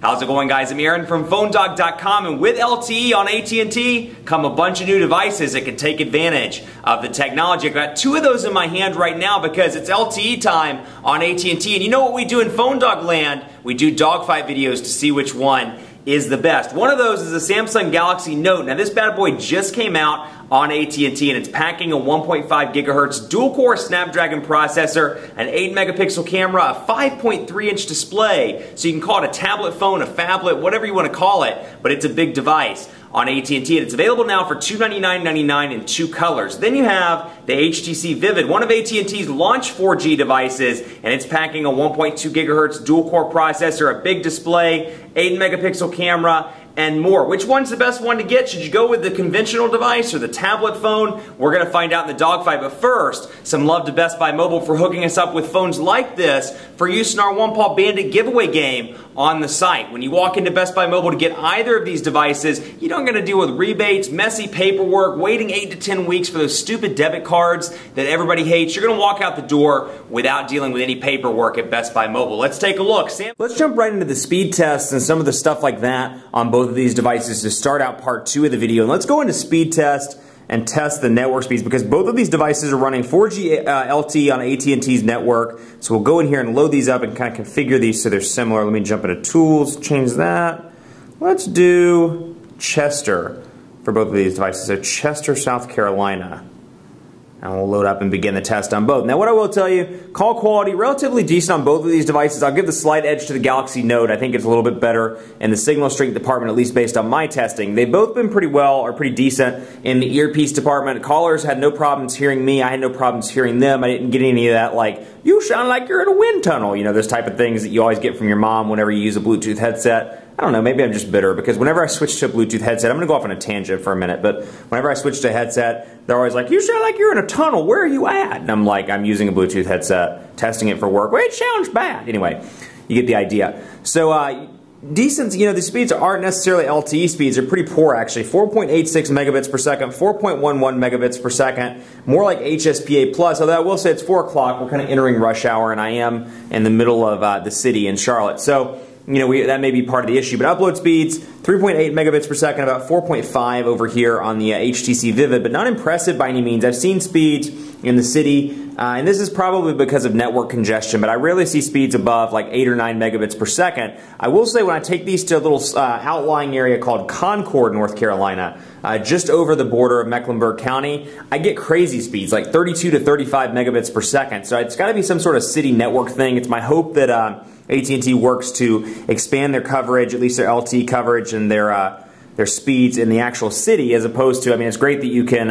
How's it going, guys? I'm Aaron from PhoneDog.com, and with LTE on AT&T come a bunch of new devices that can take advantage of the technology. I've got two of those in my hand right now because it's LTE time on AT&T, and you know what we do in Phone Dog land? We do dogfight videos to see which one is the best. One of those is the Samsung Galaxy Note. Now this bad boy just came out on AT&T and it's packing a 1.5 gigahertz dual-core Snapdragon processor, an 8-megapixel camera, a 5.3-inch display, so you can call it a tablet phone, a phablet, whatever you want to call it, but it's a big device on AT&T, and it's available now for $299.99 in two colors. Then you have the HTC Vivid, one of AT&T's launch 4G devices, and it's packing a 1.2 gigahertz dual-core processor, a big display, 8-megapixel camera, and more. Which one's the best one to get? Should you go with the conventional device or the tablet phone? We're going to find out in the dogfight, but first, some love to Best Buy Mobile for hooking us up with phones like this for use in our One Paw Bandit giveaway game on the site. When you walk into Best Buy Mobile to get either of these devices, you don't got to deal with rebates, messy paperwork, waiting 8 to 10 weeks for those stupid debit cards that everybody hates. You're going to walk out the door without dealing with any paperwork at Best Buy Mobile. Let's take a look. Let's jump right into the speed tests and some of the stuff like that on both of these devices to start out part 2 of the video. And let's go into speed test and test the network speeds because both of these devices are running 4G LTE on AT&T's network. So we'll go in here and load these up and kind of configure these so they're similar. Let me jump into Tools, change that. Let's do Chester for both of these devices. So Chester, South Carolina. And we'll load up and begin the test on both. Now what I will tell you, call quality relatively decent on both of these devices. I'll give the slight edge to the Galaxy Note. I think it's a little bit better in the signal strength department, at least based on my testing. They've both been pretty well, or pretty decent in the earpiece department. Callers had no problems hearing me. I had no problems hearing them. I didn't get any of that like, you sound like you're in a wind tunnel. You know, those type of things that you always get from your mom whenever you use a Bluetooth headset. I don't know, maybe I'm just bitter because whenever I switch to a Bluetooth headset, I'm going to go off on a tangent for a minute, but whenever I switch to a headset, they're always like, you sound like you're in a tunnel, where are you at? And I'm like, I'm using a Bluetooth headset, testing it for work. Well, it sounds bad. Anyway, you get the idea. So, decent, you know, the speeds aren't necessarily LTE speeds, they're pretty poor actually. 4.86 megabits per second, 4.11 megabits per second, more like HSPA+, although I will say it's 4 o'clock, we're kind of entering rush hour, and I am in the middle of the city in Charlotte. So, you know, that may be part of the issue, but upload speeds, 3.8 megabits per second, about 4.5 over here on the HTC Vivid, but not impressive by any means. I've seen speeds in the city, and this is probably because of network congestion, but I rarely see speeds above like 8 or 9 megabits per second. I will say when I take these to a little outlying area called Concord, North Carolina, just over the border of Mecklenburg County, I get crazy speeds, like 32 to 35 megabits per second. So it's got to be some sort of city network thing. It's my hope that AT&T works to expand their coverage, at least their LTE coverage and their speeds in the actual city, as opposed to, I mean, it's great that you can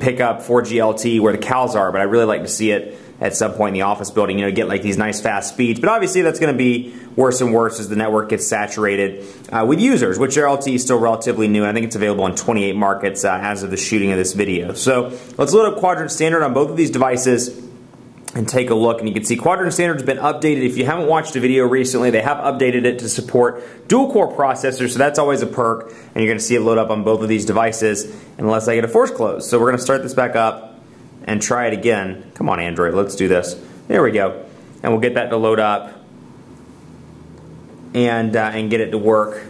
pick up 4G LTE where the cows are, but I really like to see it at some point in the office building, you know, get like these nice fast speeds. But obviously that's going to be worse and worse as the network gets saturated with users, which their LTE is still relatively new. I think it's available in 28 markets as of the shooting of this video. So let's load up Quadrant Standard on both of these devices and take a look, and you can see Quadrant Standard's been updated. If you haven't watched a video recently, they have updated it to support dual-core processors, so that's always a perk, and you're going to see it load up on both of these devices unless I get a force close. So we're going to start this back up and try it again. Come on, Android, let's do this. There we go. And we'll get that to load up and get it to work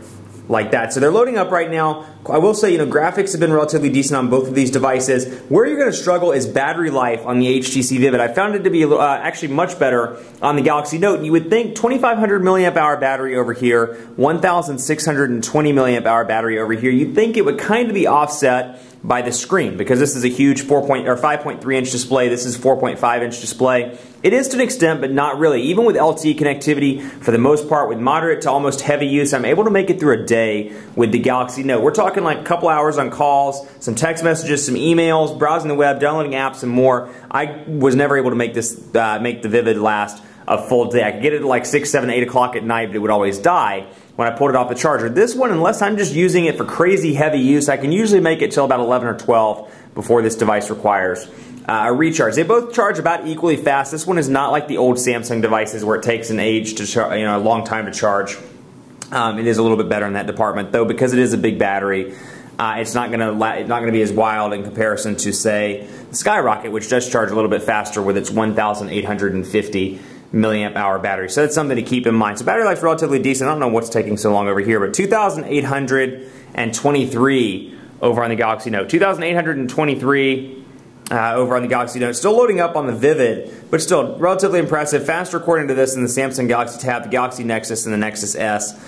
like that. So they're loading up right now. I will say, you know, graphics have been relatively decent on both of these devices. Where you're going to struggle is battery life on the HTC Vivid. I found it to be actually much better on the Galaxy Note. You would think 2,500 milliamp hour battery over here, 1,620 milliamp hour battery over here. You'd think it would kind of be offset by the screen because this is a huge 5.3 inch display. This is 4.5 inch display. It is to an extent, but not really. Even with LTE connectivity, for the most part, with moderate to almost heavy use, I'm able to make it through a day with the Galaxy Note. We're talking like a couple hours on calls, some text messages, some emails, browsing the web, downloading apps, and more. I was never able to make this make the Vivid last a full day. I could get it at like 6, 7, 8 o'clock at night, but it would always die when I pulled it off the charger. This one, unless I'm just using it for crazy heavy use, I can usually make it till about 11 or 12 before this device requires a recharge. They both charge about equally fast. This one is not like the old Samsung devices where it takes an age to a long time to charge. It is a little bit better in that department, though, because it is a big battery. It's not going to be as wild in comparison to, say, the Skyrocket, which does charge a little bit faster with its 1,850 milliamp hour battery. So that's something to keep in mind. So battery life's relatively decent. I don't know what's taking so long over here, but 2,823 over on the Galaxy Note. 2,823 over on the Galaxy Note. Still loading up on the Vivid, but still relatively impressive. Faster according to this than the Samsung Galaxy Tab, the Galaxy Nexus, and the Nexus S.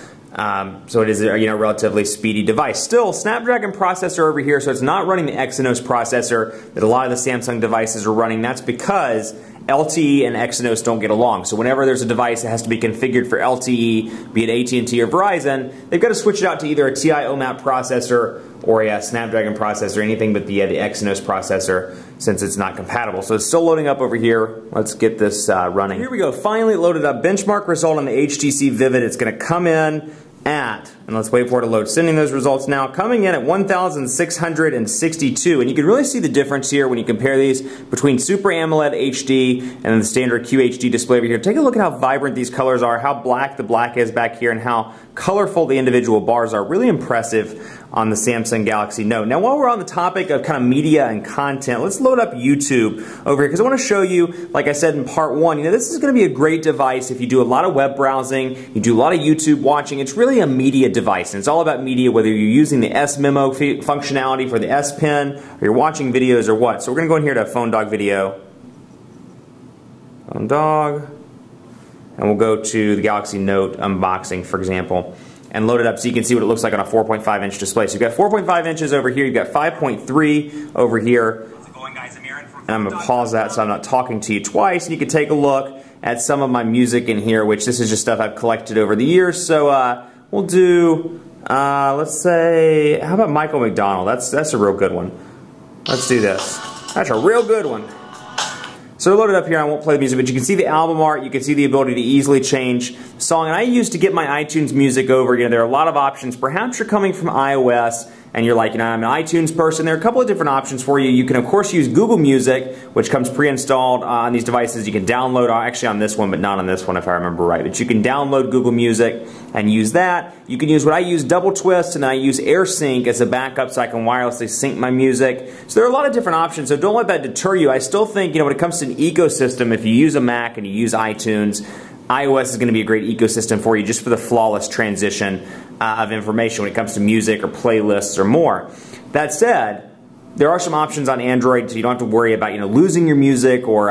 So it is a relatively speedy device. Still, Snapdragon processor over here, so it's not running the Exynos processor that a lot of the Samsung devices are running. That's because LTE and Exynos don't get along. So whenever there's a device that has to be configured for LTE, be it AT&T or Verizon, they've got to switch it out to either a TI OMAP processor or a Snapdragon processor, anything but the Exynos processor, since it's not compatible. So it's still loading up over here. Let's get this running. Here we go. Finally loaded up. Benchmark result on the HTC Vivid. It's going to come in at, and let's wait for it to load, sending those results now, coming in at 1,662, and you can really see the difference here when you compare these between Super AMOLED HD and then the standard QHD display over here. Take a look at how vibrant these colors are, how black the black is back here, and how colorful the individual bars are. Really impressive on the Samsung Galaxy Note. Now while we're on the topic of kind of media and content, let's load up YouTube over here, because I want to show you, like I said in part one, this is going to be a great device if you do a lot of web browsing, you do a lot of YouTube watching. It's really a media device, and it's all about media, whether you're using the S Memo functionality for the S Pen, or you're watching videos or what. So we're going to go in here to Phone Dog Video, Phone Dog, and we'll go to the Galaxy Note unboxing, for example, and load it up so you can see what it looks like on a 4.5 inch display. So you've got 4.5 inches over here, you've got 5.3 over here, and I'm going to pause that so I'm not talking to you twice, and you can take a look at some of my music in here, which this is just stuff I've collected over the years. So we'll do, let's say, how about Michael McDonald? That's a real good one. Let's do this. That's a real good one. So they're loaded up here. I won't play the music, but you can see the album art. You can see the ability to easily change song. And I used to get my iTunes music over. There are a lot of options. Perhaps you're coming from iOS and you're like, I'm an iTunes person. There are a couple of different options for you. You can, of course, use Google Music, which comes pre-installed on these devices. You can download, actually on this one, but not on this one if I remember right. But you can download Google Music and use that. You can use what I use, Double Twist, and I use AirSync as a backup so I can wirelessly sync my music. So there are a lot of different options, so don't let that deter you. I still think, when it comes to an ecosystem, if you use a Mac and you use iTunes, iOS is going to be a great ecosystem for you just for the flawless transition of information when it comes to music or playlists or more. That said, there are some options on Android, so you don't have to worry about losing your music or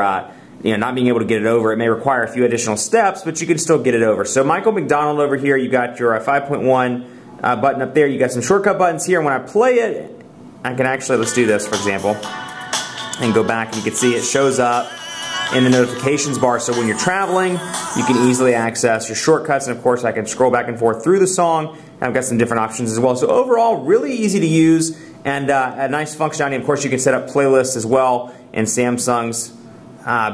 not being able to get it over. It may require a few additional steps, but you can still get it over. So Michael McDonald over here, you got your 5.1 button up there. You got some shortcut buttons here. And when I play it, I can actually, let's do this for example, and go back and you can see it shows up in the notifications bar. So when you're traveling, you can easily access your shortcuts, and of course I can scroll back and forth through the song, and I've got some different options as well. So overall, really easy to use, and a nice functionality. Of course, you can set up playlists as well in Samsung's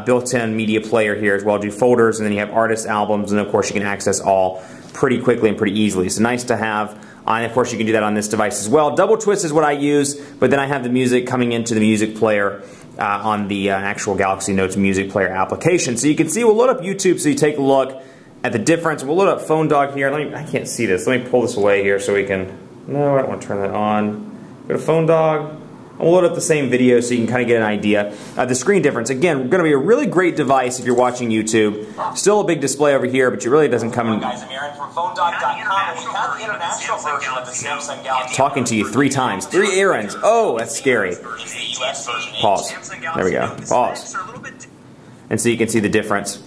built-in media player here as well. Do folders, and then you have artists, albums, and of course you can access all pretty quickly and pretty easily. So nice to have. And of course you can do that on this device as well. Double Twist is what I use, but then I have the music coming into the music player on the actual Galaxy Notes music player application. So you can see, we'll load up YouTube so you take a look at the difference. We'll load up Phone Dog here. I can't see this. Let me pull this away here so we can, no, I don't want to turn that on. Go to Phone Dog. And we'll load up the same video so you can kind of get an idea of the screen difference. Again, going to be a really great device if you're watching YouTube. Still a big display over here, but it really doesn't come in. Guys, I'm Aaron from PhoneDog.com, and we have the international version of the Samsung Galaxy. Talking to you 3 times. 3 errands. Oh, that's scary. Pause. There we go. Pause. And so you can see the difference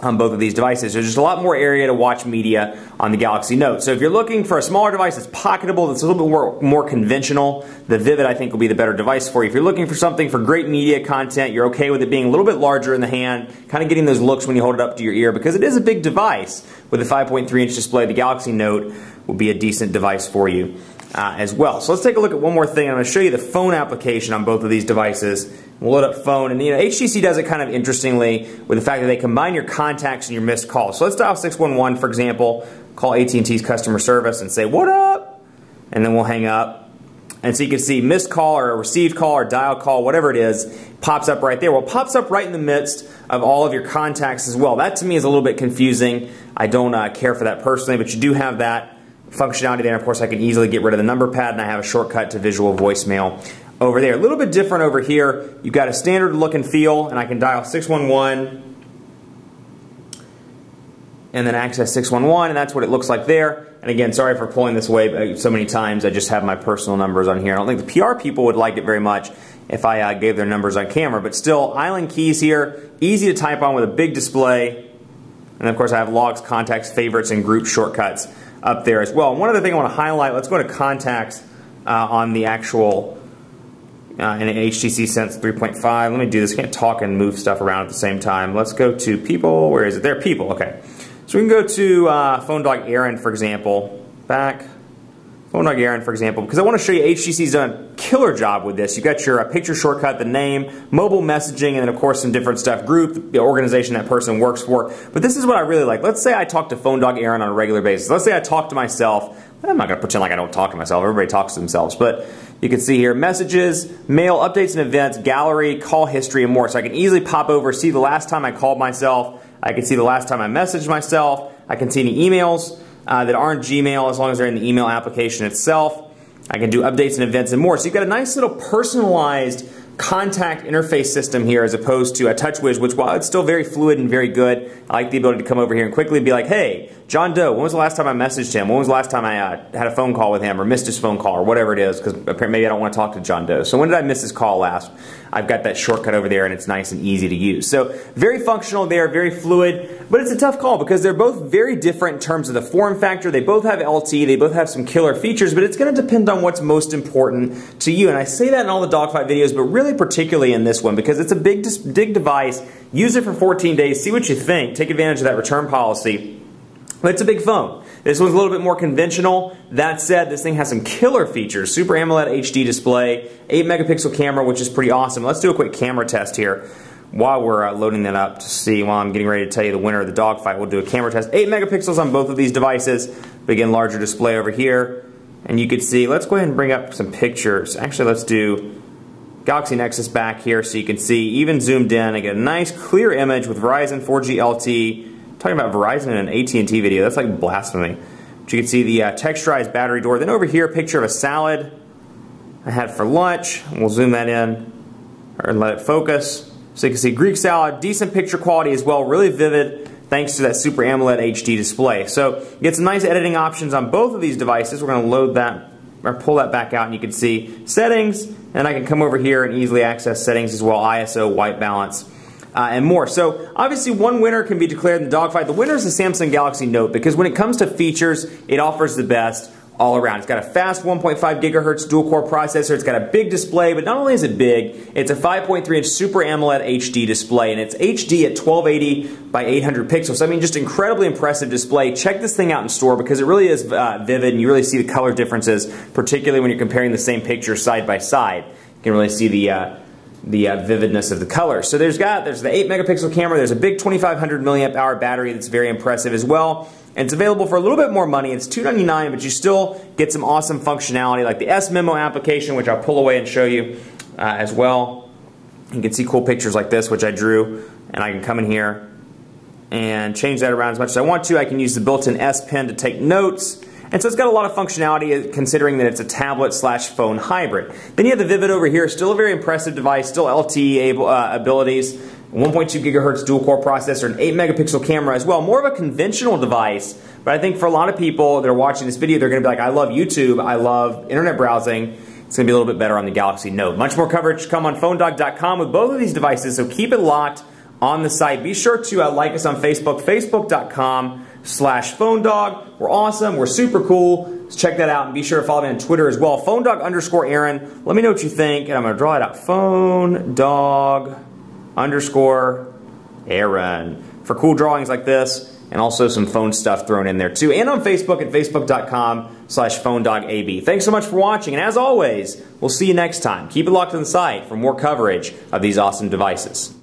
on both of these devices. There's just a lot more area to watch media on the Galaxy Note. So if you're looking for a smaller device that's pocketable, that's a little bit more conventional, the Vivid I think will be the better device for you. If you're looking for something for great media content, you're okay with it being a little bit larger in the hand, kind of getting those looks when you hold it up to your ear, because it is a big device with a 5.3-inch display, the Galaxy Note will be a decent device for you as well. So let's take a look at one more thing. I'm going to show you the phone application on both of these devices. We'll load up phone, and HTC does it kind of interestingly with the fact that they combine your contacts and your missed calls. So let's dial 611, for example, call AT&T's customer service and say, "What up?" And then we'll hang up. And so you can see missed call or a received call or dial call, whatever it is, pops up right there. Well, it pops up right in the midst of all of your contacts as well. That to me is a little bit confusing. I don't care for that personally, but you do have that functionality there. And of course, I can easily get rid of the number pad, and I have a shortcut to visual voicemail over there. A little bit different over here. You've got a standard look and feel, and I can dial 611 and then access 611, and that's what it looks like there. And again, sorry for pulling this away so many times. I just have my personal numbers on here. I don't think the PR people would like it very much if I gave their numbers on camera, but still, island keys here, easy to type on with a big display. And of course, I have logs, contacts, favorites, and group shortcuts up there as well. One other thing I want to highlight, let's go to contacts on the actual in an HTC Sense 3.5. Let me do this. Can't talk and move stuff around at the same time. Let's go to people. Where is it? There, people. Okay. So we can go to Phone Dog Aaron, for example. Back. Phone Dog Aaron, for example, because I want to show you HTC's done a killer job with this. You've got your picture shortcut, the name, mobile messaging, and then of course some different stuff, group, the organization that person works for. But this is what I really like. Let's say I talk to Phone Dog Aaron on a regular basis. Let's say I talk to myself. I'm not going to pretend like I don't talk to myself. Everybody talks to themselves. But you can see here, messages, mail, updates and events, gallery, call history, and more. So I can easily pop over, see the last time I called myself. I can see the last time I messaged myself. I can see any emails that aren't Gmail as long as they're in the email application itself. I can do updates and events and more. So you've got a nice little personalized contact interface system here as opposed to a TouchWiz, which while it's still very fluid and very good, I like the ability to come over here and quickly be like, hey, John Doe, when was the last time I messaged him? When was the last time I had a phone call with him or missed his phone call or whatever it is, because maybe I don't want to talk to John Doe. So when did I miss his call last? I've got that shortcut over there and it's nice and easy to use. So very functional there, very fluid, but it's a tough call because they're both very different in terms of the form factor. They both have LTE, they both have some killer features, but it's going to depend on what's most important to you. And I say that in all the Dogfight videos, but really particularly in this one because it's a big device. Use it for 14 days, see what you think, take advantage of that return policy. But it's a big phone. This one's a little bit more conventional. That said, this thing has some killer features. Super AMOLED HD display, 8 megapixel camera, which is pretty awesome. Let's do a quick camera test here while we're loading that up to see, while I'm getting ready to tell you the winner of the Dogfight. We'll do a camera test. 8 megapixels on both of these devices. But again, larger display over here. And you can see, let's go ahead and bring up some pictures. Actually, let's do Galaxy Nexus back here so you can see, even zoomed in, I get a nice clear image with Verizon 4G LTE. Talking about Verizon in an AT&T video, that's like blasphemy. But you can see the texturized battery door. Then over here, a picture of a salad I had for lunch. We'll zoom that in and let it focus. So you can see Greek salad, decent picture quality as well, really vivid thanks to that Super AMOLED HD display. So you get some nice editing options on both of these devices. We're going to load that or pull that back out and you can see settings, and I can come over here and easily access settings as well, ISO, white balance, and more. So obviously one winner can be declared in the Dogfight. The winner is the Samsung Galaxy Note because when it comes to features, it offers the best all around. It's got a fast 1.5 gigahertz dual-core processor. It's got a big display, but not only is it big, it's a 5.3-inch Super AMOLED HD display, and it's HD at 1280 by 800 pixels. So, I mean, just incredibly impressive display. Check this thing out in store because it really is vivid, and you really see the color differences, particularly when you're comparing the same picture side by side. You can really see the vividness of the colors. So there's the 8 megapixel camera, there's a big 2500 milliamp hour battery that's very impressive as well. And it's available for a little bit more money. It's $299, but you still get some awesome functionality like the S-Memo application, which I'll pull away and show you as well. You can see cool pictures like this, which I drew, and I can come in here and change that around as much as I want to. I can use the built-in S Pen to take notes. And so it's got a lot of functionality considering that it's a tablet/phone hybrid. Then you have the Vivid over here, still a very impressive device, still LTE abilities, 1.2 gigahertz dual-core processor, an 8 megapixel camera as well. More of a conventional device, but I think for a lot of people that are watching this video, they're going to be like, I love YouTube, I love internet browsing. It's going to be a little bit better on the Galaxy Note. Much more coverage to come on PhoneDog.com with both of these devices, so keep it locked on the site. Be sure to like us on Facebook, Facebook.com/PhoneDog. We're awesome. We're super cool. Let's check that out, and be sure to follow me on Twitter as well. PhoneDog_Aaron. Let me know what you think, and I'm going to draw it out. PhoneDog_Aaron for cool drawings like this, and also some phone stuff thrown in there too. And on Facebook at Facebook.com/PhoneDogAB. Thanks so much for watching, and as always, we'll see you next time. Keep it locked on the site for more coverage of these awesome devices.